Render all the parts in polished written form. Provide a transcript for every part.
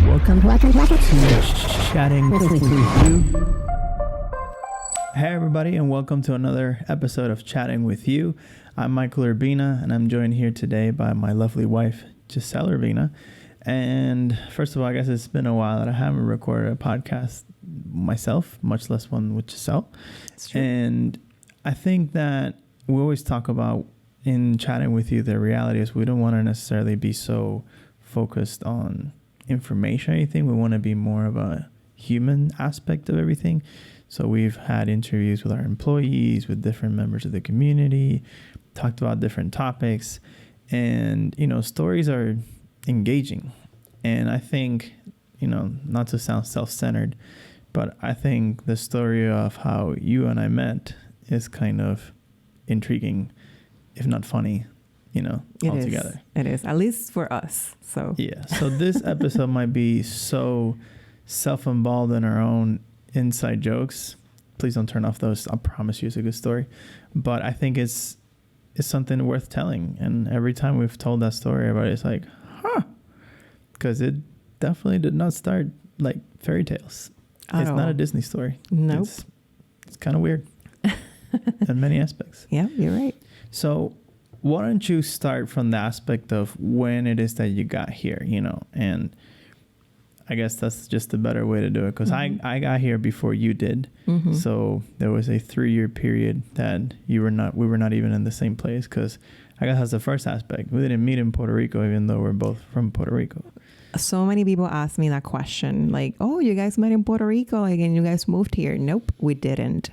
Welcome to Chatting with You. Hey everybody, and welcome to another episode of Chatting with You. I'm Michael Urbina, and I'm joined here today by my lovely wife, Giselle Urbina. And first of all, I guess it's been a while that I haven't recorded a podcast myself, much less one with Giselle. And I think that we always talk about in Chatting with You, the reality is we don't want to necessarily be so focused on information or anything. We want to be more of a human aspect of everything. So we've had interviews with our employees, with different members of the community, talked about different topics, and, you know, stories are engaging. And I think, you know, not to sound self-centered, but I think the story of how you and I met is kind of intriguing, if not funny, you know, altogether. It is, at least for us. So yeah. So this episode might be so self-involved in our own inside jokes. Please don't turn off those. I promise you it's a good story. But I think it's something worth telling. And every time we've told that story, everybody's like, huh. Because it definitely did not start like fairy tales. It's not a Disney story. Nope. It's kind of weird in many aspects. Yeah, you're right. So why don't you start from the aspect of when it is that you got here, you know, and I guess that's just a better way to do it because I got here before you did. Mm-hmm. So there was a 3-year period that we were not even in the same place because I guess that's the first aspect. We didn't meet in Puerto Rico, even though we're both from Puerto Rico. So many people ask me that question, like, oh, you guys met in Puerto Rico, like, and you guys moved here. Nope, we didn't.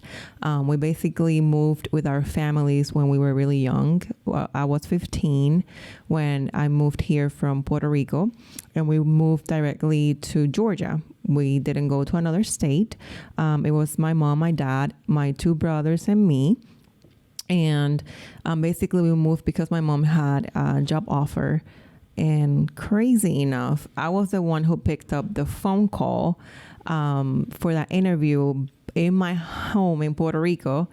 We basically moved with our families when we were really young. Well, I was 15 when I moved here from Puerto Rico, and we moved directly to Georgia. We didn't go to another state. It was my mom, my dad, my 2 brothers, and me. And basically we moved because my mom had a job offer. And crazy enough, I was the one who picked up the phone call for that interview in my home in Puerto Rico.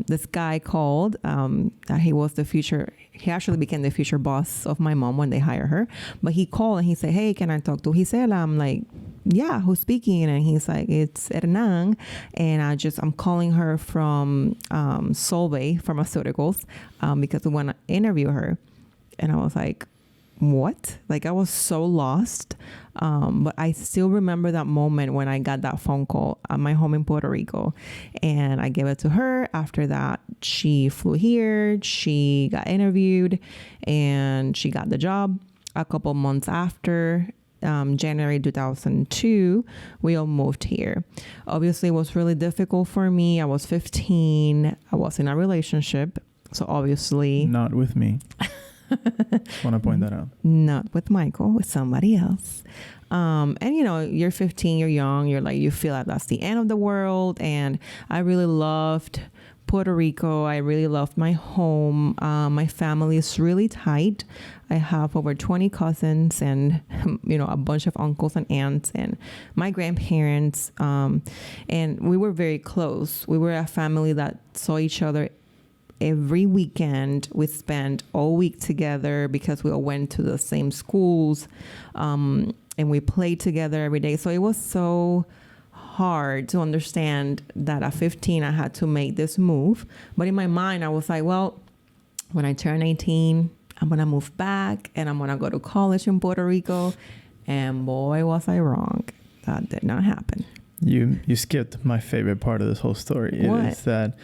This guy called. He actually became the future boss of my mom when they hired her. But he called and he said, hey, can I talk to Giselle? I'm like, yeah, who's speaking? And he's like, it's Hernan. And I'm calling her from Solvay Pharmaceuticals because we want to interview her. And I was like, what? Like, I was so lost. But I still remember that moment when I got that phone call at my home in Puerto Rico, and I gave it to her. After that, she flew here, she got interviewed, and she got the job. A couple months after, January 2002, we all moved here. Obviously, it was really difficult for me. I was 15. I was in a relationship. So obviously... Not with me. Just want to point that out. Not with Michael, with somebody else. And you know, you're 15, you're young, you feel like that's the end of the world. And I really loved Puerto Rico. I really loved my home. My family is really tight. I have over 20 cousins and, you know, a bunch of uncles and aunts and my grandparents. And we were very close. We were a family that saw each other every weekend. We spent all week together because we all went to the same schools, and we played together every day. So it was so hard to understand that at 15 I had to make this move. But in my mind, I was like, well, when I turn 18, I'm going to move back and I'm going to go to college in Puerto Rico. And boy, was I wrong. That did not happen. You skipped my favorite part of this whole story. What? It's that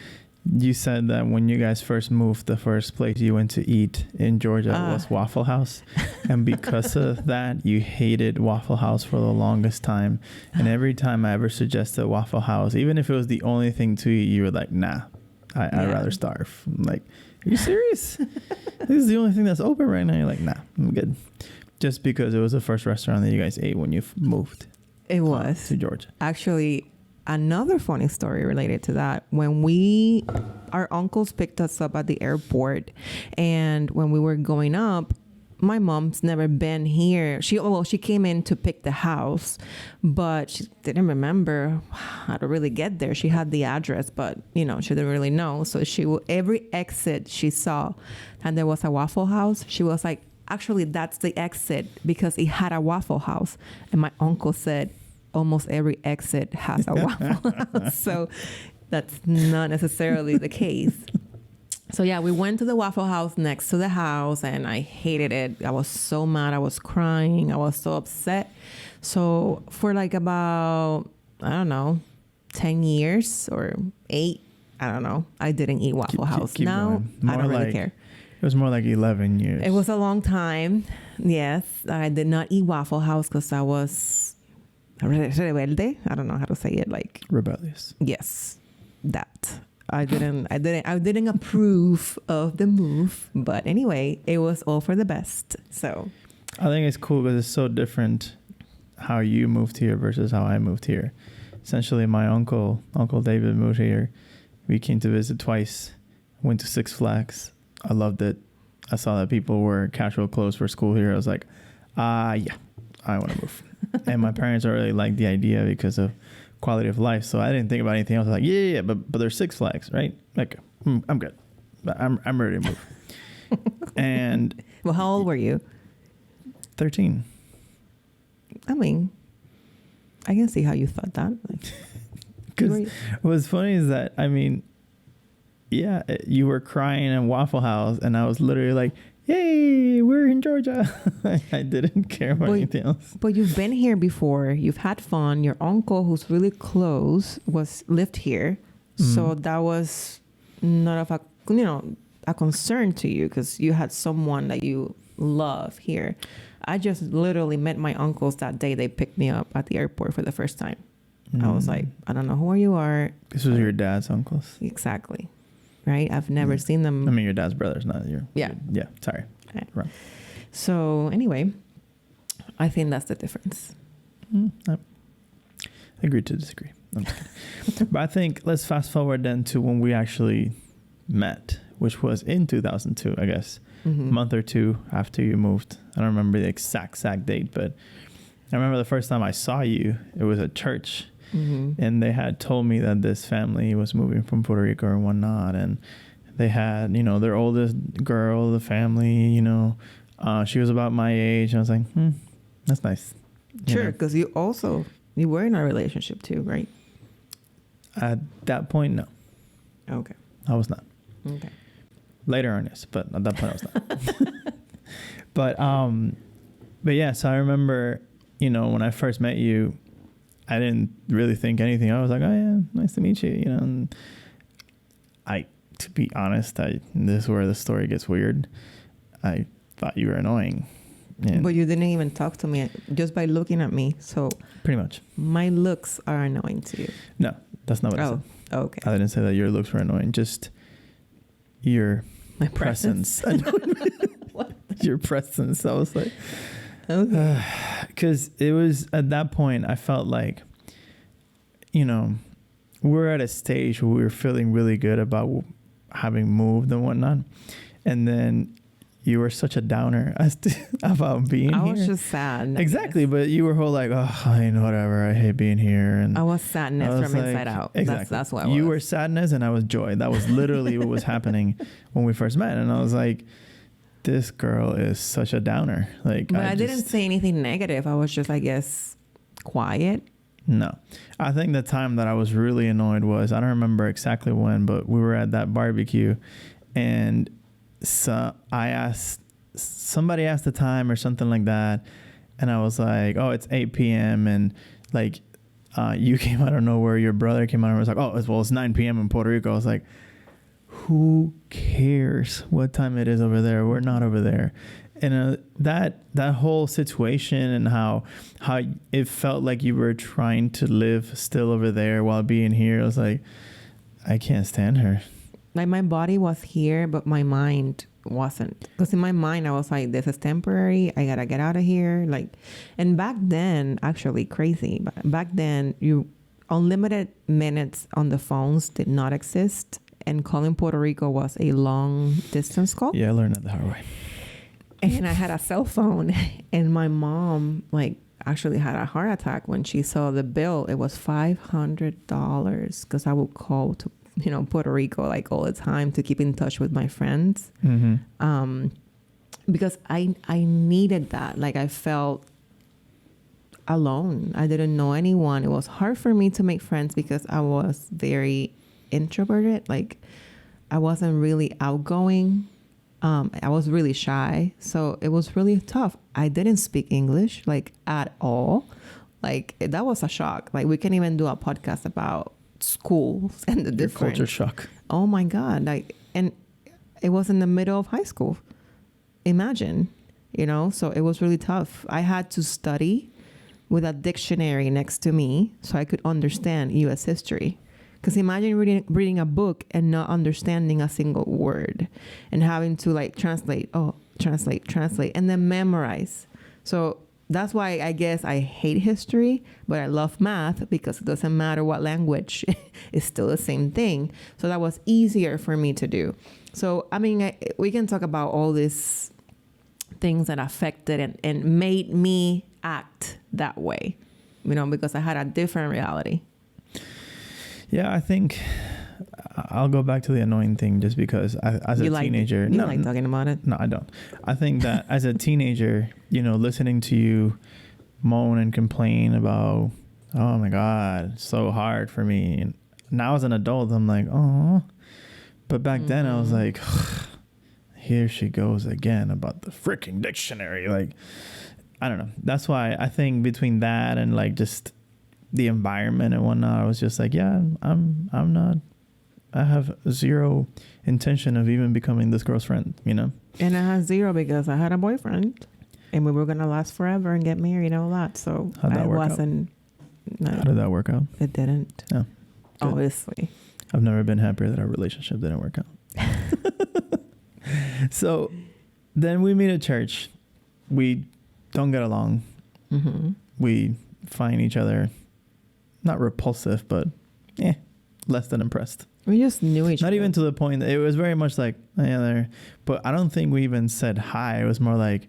you said that when you guys first moved, the first place you went to eat in Georgia was Waffle House. And because of that, you hated Waffle House for the longest time. And every time I ever suggested Waffle House, even if it was the only thing to eat, you were like, nah, I'd rather starve. I'm like, are you serious? This is the only thing that's open right now. You're like, nah, I'm good. Just because it was the first restaurant that you guys ate when you moved. It was. To Georgia. Actually, another funny story related to that. When our uncles picked us up at the airport, and when we were going up, my mom's never been here. She came in to pick the house, but she didn't remember how to really get there. She had the address, but she didn't really know. So every exit she saw and there was a Waffle House, she was like, actually, that's the exit because it had a Waffle House. And my uncle said almost every exit has a Waffle House. So that's not necessarily the case. So yeah, we went to the Waffle House next to the house and I hated it. I was so mad. I was crying. I was so upset. So for like about, I don't know, 10 years or 8, I don't know, I didn't eat Waffle House. Now, I don't really care. It was more like 11 years. It was a long time. Yes. I did not eat Waffle House because I was rebelde. I don't know how to say it. Like rebellious. Yes. That. I didn't approve of the move, but anyway, it was all for the best. So I think it's cool because it's so different how you moved here versus how I moved here. Essentially, my Uncle David moved here. We came to visit twice. Went to Six Flags. I loved it. I saw that people wore casual clothes for school here. I was like, yeah, I want to move. And my parents already liked the idea because of quality of life. So I didn't think about anything else. I was like, yeah, but there's Six Flags, right? Like, I'm good. I'm ready to move. And well, how old were you? 13. I mean, I can see how you thought that. Because what's funny is that, I mean, yeah, you were crying in Waffle House, and I was literally like, yay, we're in Georgia. I didn't care about anything else. But you've been here before. You've had fun. Your uncle, who's really close, lived here. So that was not of a concern to you because you had someone that you love here. I just literally met my uncles that day. They picked me up at the airport for the first time. I was like, I don't know who you are. This was your dad's uncles? Exactly. Right? I've never seen them. I mean, your dad's brothers, not your... Yeah. Yeah, sorry. Right. Wrong. So anyway, I think that's the difference. I agree to disagree. I'm just kidding. But I think let's fast forward then to when we actually met, which was in 2002, I guess. A month or two after you moved. I don't remember the exact date, but I remember the first time I saw you, it was at church. And they had told me that this family was moving from Puerto Rico and whatnot. And they had, their oldest girl, the family, she was about my age. And I was like, that's nice. Sure, because you were in a relationship too, right? At that point, no. Okay. I was not. Okay. Later on, yes, but at that point I was not. But yeah, so I remember, when I first met you, I didn't really think anything. I was like, oh yeah, nice to meet you, and to be honest, this is where the story gets weird. I thought you were annoying. But you didn't even talk to me just by looking at me. So pretty much. My looks are annoying to you. No, that's not what I said. Oh, okay. I didn't say that your looks were annoying. Just your presence. What? Your presence. I was like, okay. Because it was at that point, I felt like, we're at a stage where we were feeling really good about having moved and whatnot. And then you were such a downer about being here. I was just sad. Exactly. But you were whole like, oh, whatever. I hate being here. And I was sadness from inside out. Exactly. That's what I was. You were sadness and I was joy. That was literally what was happening when we first met. And I was like, this girl is such a downer. But I didn't say anything negative. I was just, I guess, quiet. No. I think the time that I was really annoyed was, I don't remember exactly when, but we were at that barbecue and so somebody asked the time or something like that. And I was like, oh, it's 8 p.m. And like, you came out of nowhere. Your brother came out and was like, oh, it's 9 p.m. in Puerto Rico. I was like, who cares what time it is over there? We're not over there. And that whole situation and how it felt like you were trying to live still over there while being here. I was like, I can't stand her. Like my body was here, but my mind wasn't. Because in my mind, I was like, this is temporary. I got to get out of here. And back then, actually crazy. But back then, unlimited minutes on the phones did not exist. And calling Puerto Rico was a long distance call. Yeah, I learned that the hard way. And I had a cell phone. And my mom, actually had a heart attack when she saw the bill. It was $500 because I would call to Puerto Rico all the time to keep in touch with my friends. because I needed that. Like I felt alone. I didn't know anyone. It was hard for me to make friends because I was very introverted. Like I wasn't really outgoing. I was really shy. So it was really tough. I didn't speak English like at all. Like that was a shock. Like we can't even do a podcast about schools and the Your difference. culture shock. Oh my God. Like, and it was in the middle of high school. Imagine, so it was really tough. I had to study with a dictionary next to me so I could understand U.S. history. Because imagine reading a book and not understanding a single word and having to like translate, and then memorize. So that's why I guess I hate history, but I love math because it doesn't matter what language, it's still the same thing. So that was easier for me to do. So, I mean, we can talk about all these things that affected and made me act that way, because I had a different reality. Yeah, I think I'll go back to the annoying thing just because as a teenager... You like talking about it? No, I don't. I think that as a teenager, listening to you moan and complain about, oh my God, it's so hard for me. And now as an adult, I'm like, oh. But back then I was like, here she goes again about the freaking dictionary. Like, I don't know. That's why I think between that and like just the environment and whatnot, I was just like, yeah, I have zero intention of even becoming this girl's friend, And I had zero because I had a boyfriend and we were going to last forever and get married and all that. So How'd that work out? No, how did that work out? It didn't. Oh, obviously. I've never been happier that our relationship didn't work out. So then we meet at church. We don't get along. Mm-hmm. We find each other not repulsive, but less than impressed. We just knew each other. Not even to the point that it was very much like, yeah, there. But I don't think we even said hi. It was more like,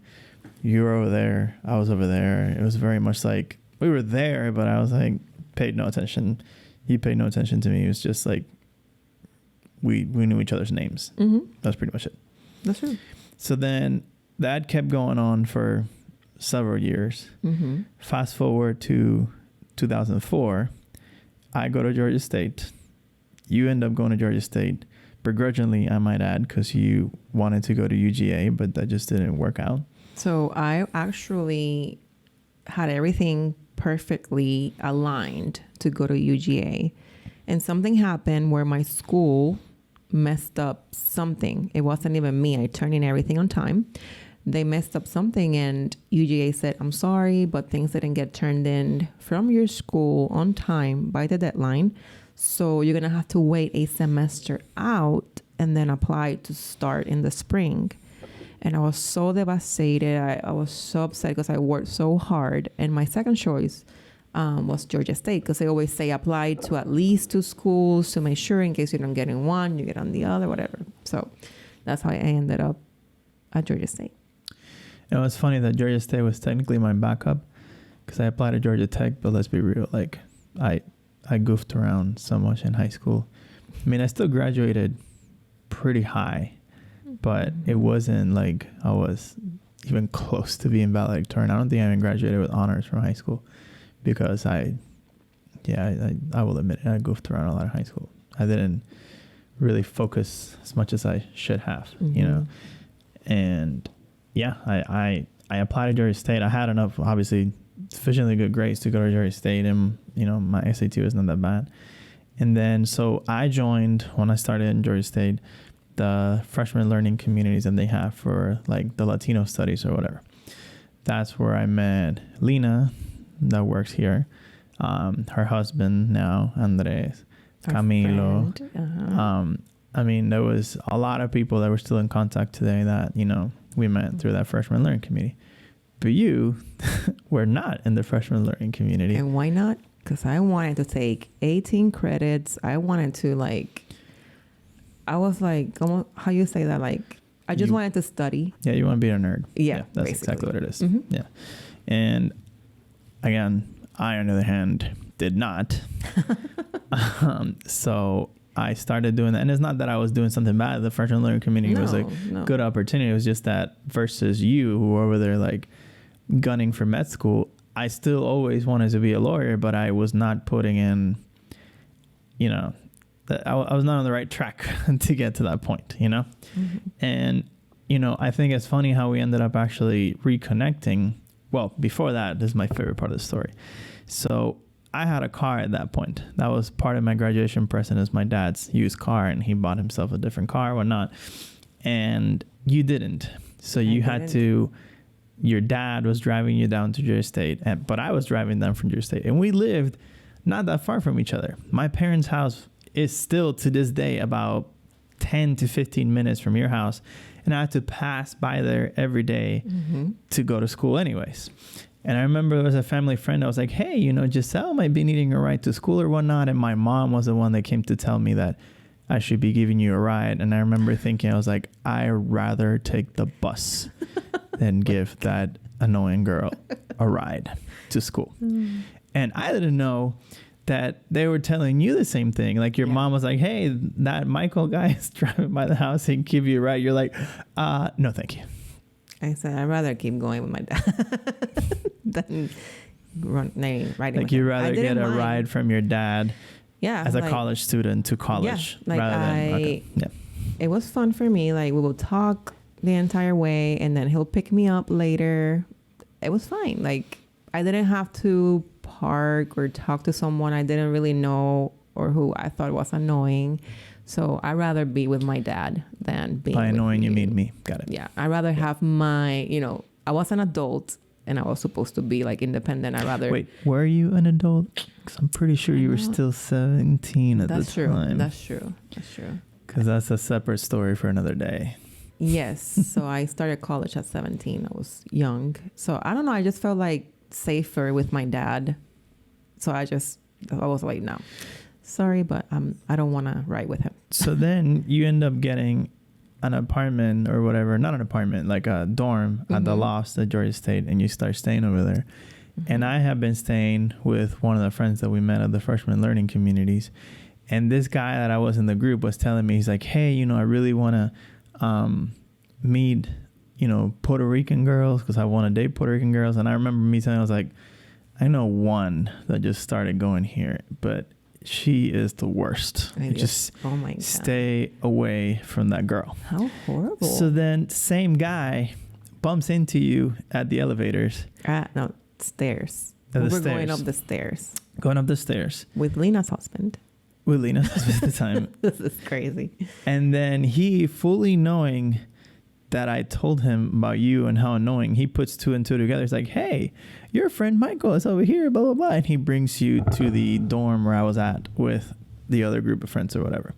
you were over there, I was over there. It was very much like we were there, but I was like, paid no attention. He paid no attention to me. It was just like we knew each other's names. Mm-hmm. That's pretty much it. That's true. So then that kept going on for several years. Mm-hmm. Fast forward to 2004, I go to Georgia State. You end up going to Georgia State, begrudgingly, I might add, because you wanted to go to UGA, but that just didn't work out. So I actually had everything perfectly aligned to go to UGA. And something happened where my school messed up something. It wasn't even me. I turned in everything on time. They messed up something and UGA said, I'm sorry, but things didn't get turned in from your school on time by the deadline. So you're going to have to wait a semester out and then apply to start in the spring. And I was so devastated. I was so upset because I worked so hard. And my second choice was Georgia State, because they always say apply to at least 2 schools to make sure in case you don't get in one, you get on the other, whatever. So that's how I ended up at Georgia State. It was funny that Georgia State was technically my backup because I applied to Georgia Tech, but let's be real, like I goofed around so much in high school. I mean, I still graduated pretty high, but it wasn't like I was even close to being valedictorian. I don't think I even graduated with honors from high school because I will admit it, I goofed around a lot in high school. I didn't really focus as much as I should have, and yeah, I applied to Georgia State. I had enough, obviously, sufficiently good grades to go to Georgia State, and my SAT was not that bad. And then so I joined, when I started in Georgia State, the freshman learning communities that they have for like the Latino studies or whatever. That's where I met Lena, that works here. Her husband now, Andres, Camilo. I mean, there was a lot of people that were still in contact today that, we met through that freshman learning community. But you were not in the freshman learning community. And why not? Because I wanted to take 18 credits. I wanted to I was like, how you say that? Like, I just wanted to study. Yeah, you want to be a nerd. Yeah, that's basically exactly what it is. Mm-hmm. Yeah. And again, I, on the other hand, did not. So I started doing that. And it's not that I was doing something bad. The freshman learning community was a good opportunity. It was just that versus you who were over there like gunning for med school, I still always wanted to be a lawyer, but I was not putting in, you know, I was not on the right track to get to that point, you know? Mm-hmm. And, you know, I think it's funny how we ended up actually reconnecting. Well, before that, this is my favorite part of the story. So I had a car at that point. That was part of my graduation present as my dad's used car, and he bought himself a different car, whatnot. And you didn't. So you had to, your dad was driving you down to Jersey State, but I was driving down from Jersey State. And we lived not that far from each other. My parents' house is still to this day about 10 to 15 minutes from your house. And I had to pass by there every day to go to school anyways. And I remember there was a family friend. I was like, hey, you know, Giselle might be needing a ride to school or whatnot. And my mom was the one that came to tell me that I should be giving you a ride. And I remember thinking, I was like, I'd rather take the bus than give that annoying girl a ride to school. And I didn't know that they were telling you the same thing. Like your mom was like, hey, that Michael guy is driving by the house and give you a ride. You're like, no, thank you. I said, I'd rather keep going with my dad than riding. Like you'd rather get a ride from your dad as a college student to college. Yeah, like rather than, it was fun for me. Like we will talk the entire way and then he'll pick me up later. It was fine. Like I didn't have to park or talk to someone I didn't really know or who I thought was annoying. So I'd rather be with my dad than being by annoying with you mean me. Got it. Yeah. I'd rather have my, you know, I was an adult and I was supposed to be like independent. I'd rather. Wait, were you an adult? Because I'm pretty sure you were still 17 at the time. That's true. Because that's a separate story for another day. Yes. So I started college at 17. I was young. So I don't know. I just felt like safer with my dad. So I was like, no. Sorry, but I don't want to ride with him. So then you end up getting an apartment or whatever, not an apartment, like a dorm at the Lofts at Georgia State, and you start staying over there. And I have been staying with one of the friends that we met at the freshman learning communities. And this guy that I was in the group was telling me, he's like, hey, you know, I really want to meet, you know, Puerto Rican girls because I want to date Puerto Rican girls. And I remember me telling him, I was like, I know one that just started going here, but she is the worst. Just oh my God. Stay away from that girl. How horrible. So then same guy bumps into you at the elevators. No, stairs. We're going up the stairs. Going up the stairs. With Lena's husband. With Lena's husband at the time. This is crazy. And then he, fully knowing that I told him about you and how annoying, he puts two and two together. He's like, hey, your friend Michael is over here, blah, blah, blah. And he brings you to the dorm where I was at with the other group of friends or whatever.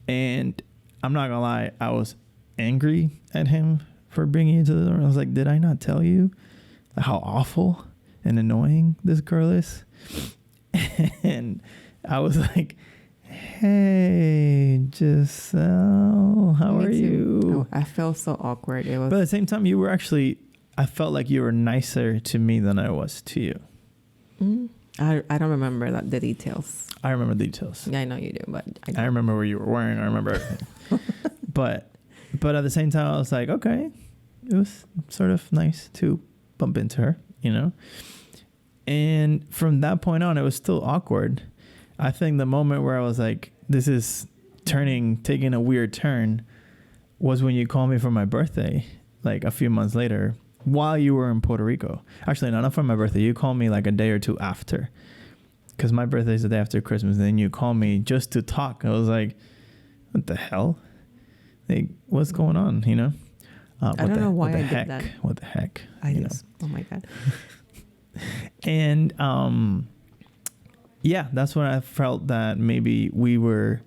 And I'm not going to lie, I was angry at him for bringing you to the dorm. I was like, did I not tell you how awful and annoying this girl is? And I was like, hey, Giselle, how are you? Oh, I felt so awkward. But at the same time, you were actually, I felt like you were nicer to me than I was to you. I don't remember the details. I remember the details. Yeah, I know you do, but I remember what you were wearing. I remember everything. but at the same time, I was like, okay, it was sort of nice to bump into her, you know? And from that point on, it was still awkward. I think the moment where I was like, this is taking a weird turn was when you called me for my birthday, like a few months later, while you were in Puerto Rico. Actually, no, not for my birthday. You called me like a day or two after, because my birthday is the day after Christmas. And then you called me just to talk. I was like, what the hell? Like, what's going on, you know? I don't know why I did that. What the heck? Oh my God. And yeah, that's when I felt that maybe we were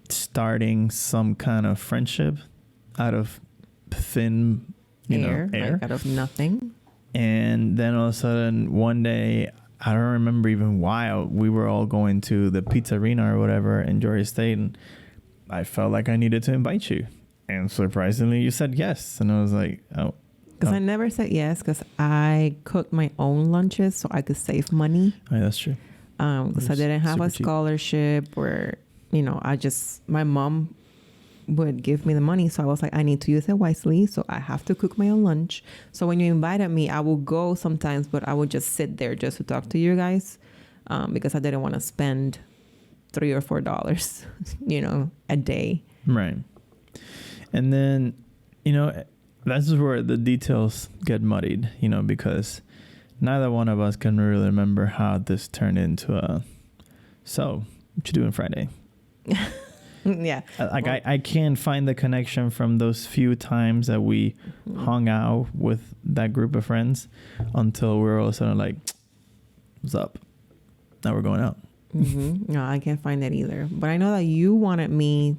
starting some kind of friendship out of thin air. Like out of nothing. And then all of a sudden one day, I don't remember even why, we were all going to the Pizzarina or whatever in Georgia State, and I felt like I needed to invite you. And surprisingly, you said yes. And I was like, oh. Because I never said yes because I cooked my own lunches so I could save money. Oh, yeah, that's true. Because I didn't have a scholarship or my mom would give me the money. So I was like, I need to use it wisely. So I have to cook my own lunch. So when you invited me, I will go sometimes, but I would just sit there just to talk to you guys, because I didn't want to spend $3 or $4, a day. Right. And then, this is where the details get muddied, because neither one of us can really remember how this turned into so what you doing Friday? Yeah. I can't find the connection from those few times that we hung out with that group of friends until we're all of a sudden like, what's up? Now we're going out. No, I can't find that either. But I know that you wanted me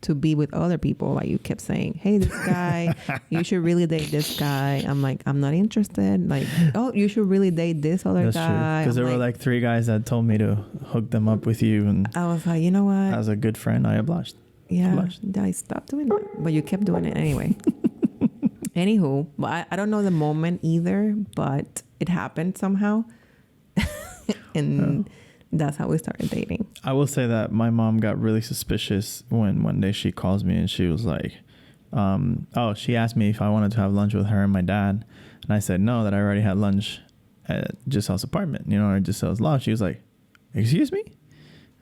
to be with other people. Like you kept saying, hey, this guy, you should really date this guy. I'm like, I'm not interested. Like, oh, you should really date this other guy. That's true. Because there were like 3 guys that told me to hook them up with you. And I was like, you know what? As a good friend, I obliged. Yeah, I stopped doing that. But you kept doing it anyway. Anywho, but I don't know the moment either, but it happened somehow. And that's how we started dating. I will say that my mom got really suspicious when one day she calls me and she was like, she asked me if I wanted to have lunch with her and my dad. And I said no, that I already had lunch at Giselle's apartment, or Giselle's loft. She was like, excuse me?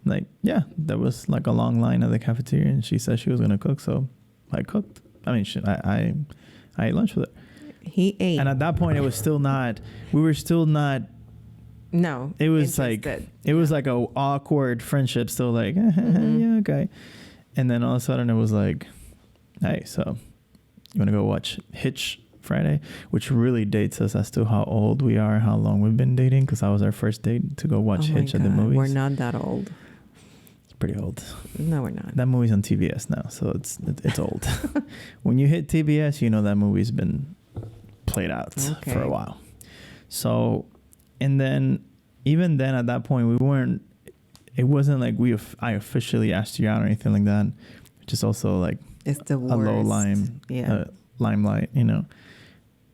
I'm like, yeah, there was like a long line at the cafeteria and she said she was going to cook. So I cooked. I mean, I ate lunch with her. He ate. And at that point, we were still not. No, it was interested. Was like a awkward friendship. Still like, yeah, okay. And then all of a sudden it was like, hey, so you want to go watch Hitch Friday? Which really dates us as to how old we are, how long we've been dating. Because that was our first date to go watch Hitch at the movies. We're not that old. It's pretty old. No, we're not. That movie's on TBS now, so it's old. When you hit TBS, that movie's been played out for a while. So. And then, even then, at that point, it wasn't like I officially asked you out or anything like that. Just also like it's the worst. A low limelight,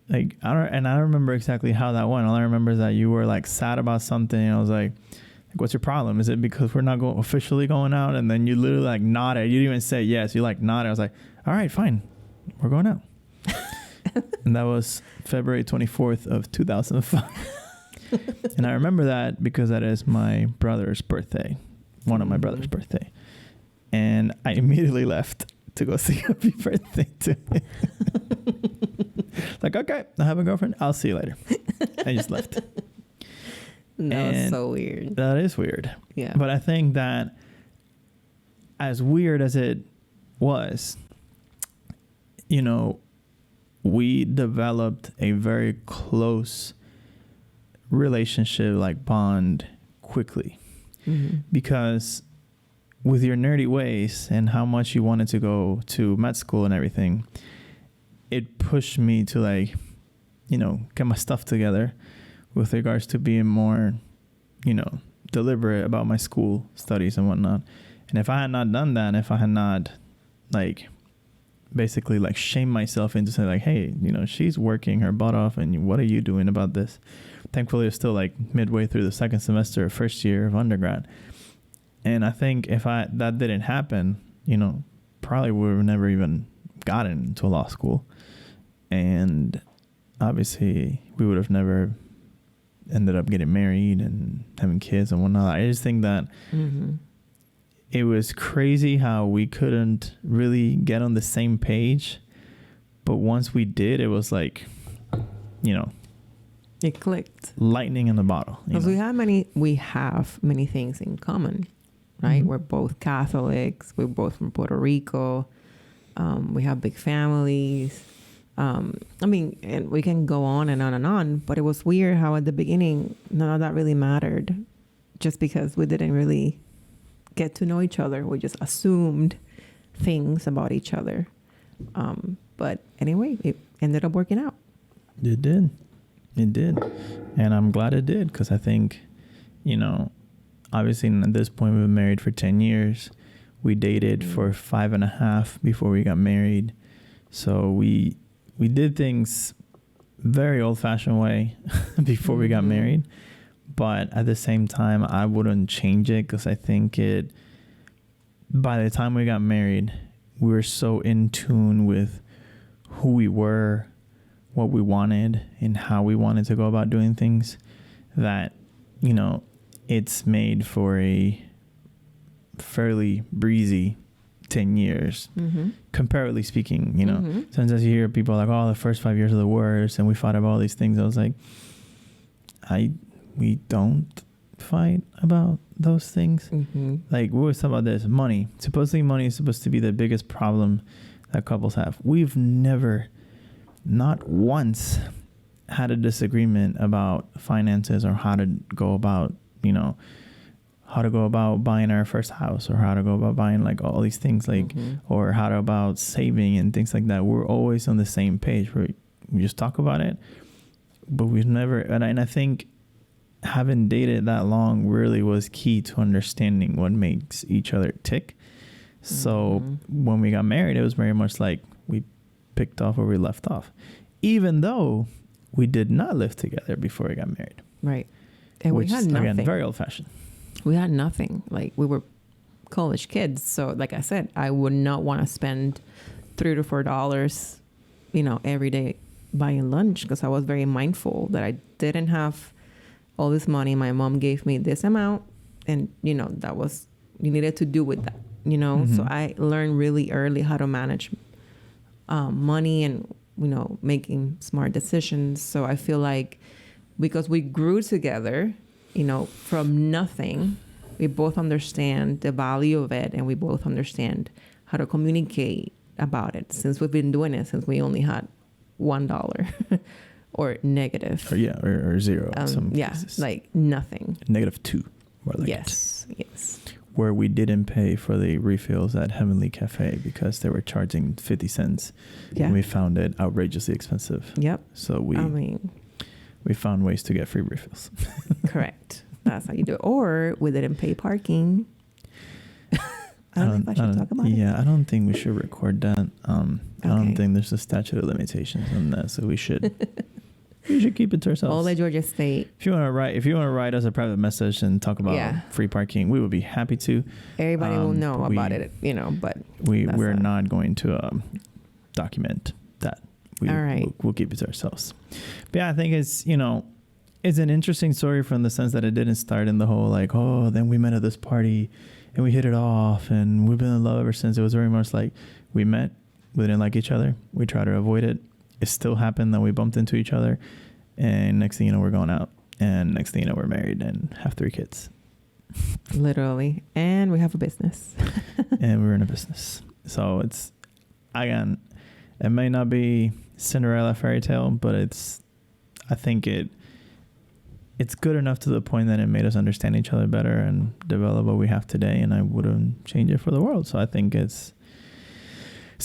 Like I don't remember exactly how that went. All I remember is that you were like sad about something. And I was like, what's your problem? Is it because we're not officially going out? And then you literally like nodded. You didn't even say yes. You like nodded. I was like, all right, fine, we're going out. And that was February 24th of 2005. And I remember that because that is my brother's birthday, one of my brother's birthday. And I immediately left to go say happy birthday to him. Like, okay, I have a girlfriend. I'll see you later. I just left. That was so weird. That is weird. Yeah. But I think that as weird as it was, we developed a very close relationship, like bond, quickly. Because with your nerdy ways and how much you wanted to go to med school and everything, it pushed me to like, get my stuff together with regards to being more, deliberate about my school studies and whatnot. And if I had not done that, if I had not like basically like shame myself into saying like, hey, she's working her butt off and what are you doing about this? Thankfully, it's still like midway through the second semester, first year of undergrad. And I think if that didn't happen, probably we would have never even gotten into law school. And obviously we would have never ended up getting married and having kids and whatnot. I just think that it was crazy how we couldn't really get on the same page. But once we did, it was like, it clicked. Lightning in the bottle. Because we have many things in common, right? We're both Catholics. We're both from Puerto Rico. We have big families. And we can go on and on and on, but it was weird how at the beginning, none of that really mattered just because we didn't really get to know each other. We just assumed things about each other. But anyway, it ended up working out. It did. And I'm glad it did because I think, obviously at this point we've been married for 10 years. We dated for 5.5 before we got married. So we did things very old-fashioned way before we got married. But at the same time, I wouldn't change it because I think it by the time we got married, we were so in tune with who we were, what we wanted, and how we wanted to go about doing things that, you know, it's made for a fairly breezy 10 years, comparatively speaking. You know, sometimes you hear people like, oh, the first 5 years are the worst, and we fought about all these things. I was like, we don't fight about those things. Like, we always talk about this money. Supposedly money is supposed to be the biggest problem that couples have. We've never, not once, had a disagreement about finances or how to go about, you know, how to go about buying our first house, or how to go about buying like all these things, like, or how to about saving and things like that. We're always on the same page where we just talk about it, but we've never, and I think having dated that long really was key to understanding what makes each other tick. So when we got married, it was very much like we picked off where we left off, even though we did not live together before we got married. Right. And we had nothing. Again, very old fashioned. We had nothing. Like, we were college kids. So like I said, I would not want to spend $3 to $4, you know, every day buying lunch, because I was very mindful that I didn't have all this money. My mom gave me this amount, and, you know, that was, you needed to do with that, you know? So I learned really early how to manage money and, you know, making smart decisions. So I feel like because we grew together, you know, from nothing, we both understand the value of it, and we both understand how to communicate about it, since we've been doing it since we only had $1 or negative. Or zero. In some cases. Like nothing. -2. More like yes. Where we didn't pay for the refills at Heavenly Cafe because they were charging 50 cents. Yeah. And we found it outrageously expensive. Yep. So we found ways to get free refills. Correct. That's how you do it. Or we didn't pay parking. I don't know if I should talk about it. Yeah, I don't think we should record that. I don't think there's a statute of limitations on that, so we should keep it to ourselves. All the Georgia State. If you want to write us a private message and talk about free parking, we would be happy to. Everybody will know about it, you know, but we're not going to document that. All right. We'll keep it to ourselves. But yeah, I think it's, you know, it's an interesting story from the sense that it didn't start in the whole like, oh, then we met at this party and we hit it off and we've been in love ever since. It was very much like we met, we didn't like each other, we tried to avoid it. It still happened that we bumped into each other, and next thing you know, we're going out, and next thing you know, we're married and have 3 kids. Literally. And we have a business. And we're in a business. So it's, again, it may not be Cinderella fairy tale, but I think it's good enough to the point that it made us understand each other better and develop what we have today, and I wouldn't change it for the world. So I think it's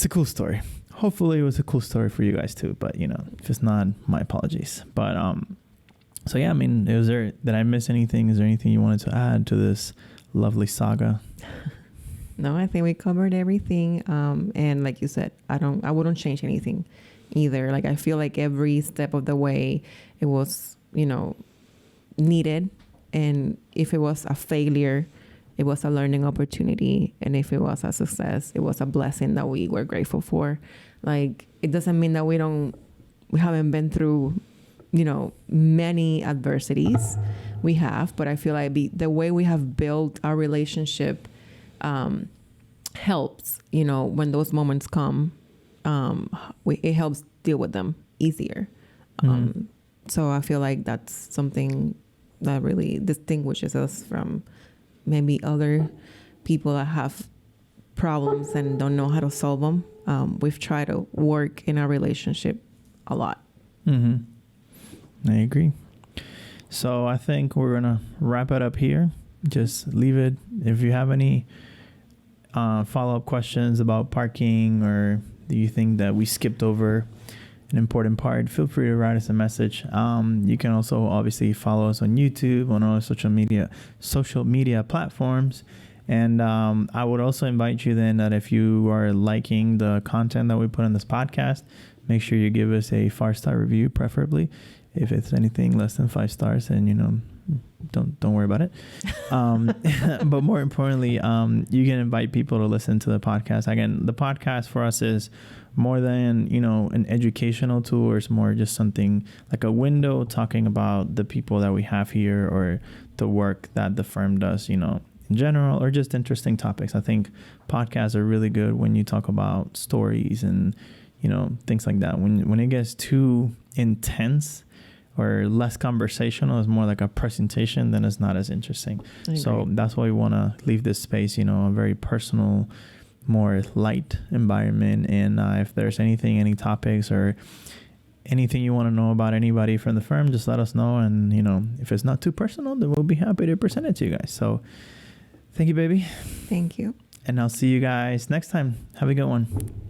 a cool story. Hopefully it was a cool story for you guys too, but you know, if it's not, my apologies. But so yeah, I mean, did I miss anything? Is there anything you wanted to add to this lovely saga? No, I think we covered everything. And like you said, I wouldn't change anything either. Like, I feel like every step of the way it was, you know, needed. And if it was a failure, it was a learning opportunity. And if it was a success, it was a blessing that we were grateful for. Like, it doesn't mean that we haven't been through, you know, many adversities. We have, but I feel like the way we have built our relationship helps, you know, when those moments come, it helps deal with them easier. So I feel like that's something that really distinguishes us from maybe other people that have problems and don't know how to solve them. We've tried to work in our relationship a lot. I agree. So I think we're going to wrap it up here. Just leave it. If you have any follow-up questions about parking, or do you think that we skipped over an important part, feel free to write us a message. You can also obviously follow us on YouTube, on all social media platforms. And I would also invite you then that if you are liking the content that we put on this podcast, make sure you give us a 5-star review, preferably. If it's anything less than 5 stars, then, you know, don't worry about it. But more importantly, you can invite people to listen to the podcast. Again, the podcast for us is more than, an educational tool, or it's more just something like a window talking about the people that we have here or the work that the firm does, in general, or just interesting topics. I think podcasts are really good when you talk about stories and, things like that. When it gets too intense or less conversational, it's more like a presentation, then it's not as interesting. So that's why we want to leave this space, a very personal, more light environment. And if there's any topics or anything you want to know about anybody from the firm, just let us know. And, if it's not too personal, then we'll be happy to present it to you guys. So thank you, baby. Thank you. And I'll see you guys next time. Have a good one.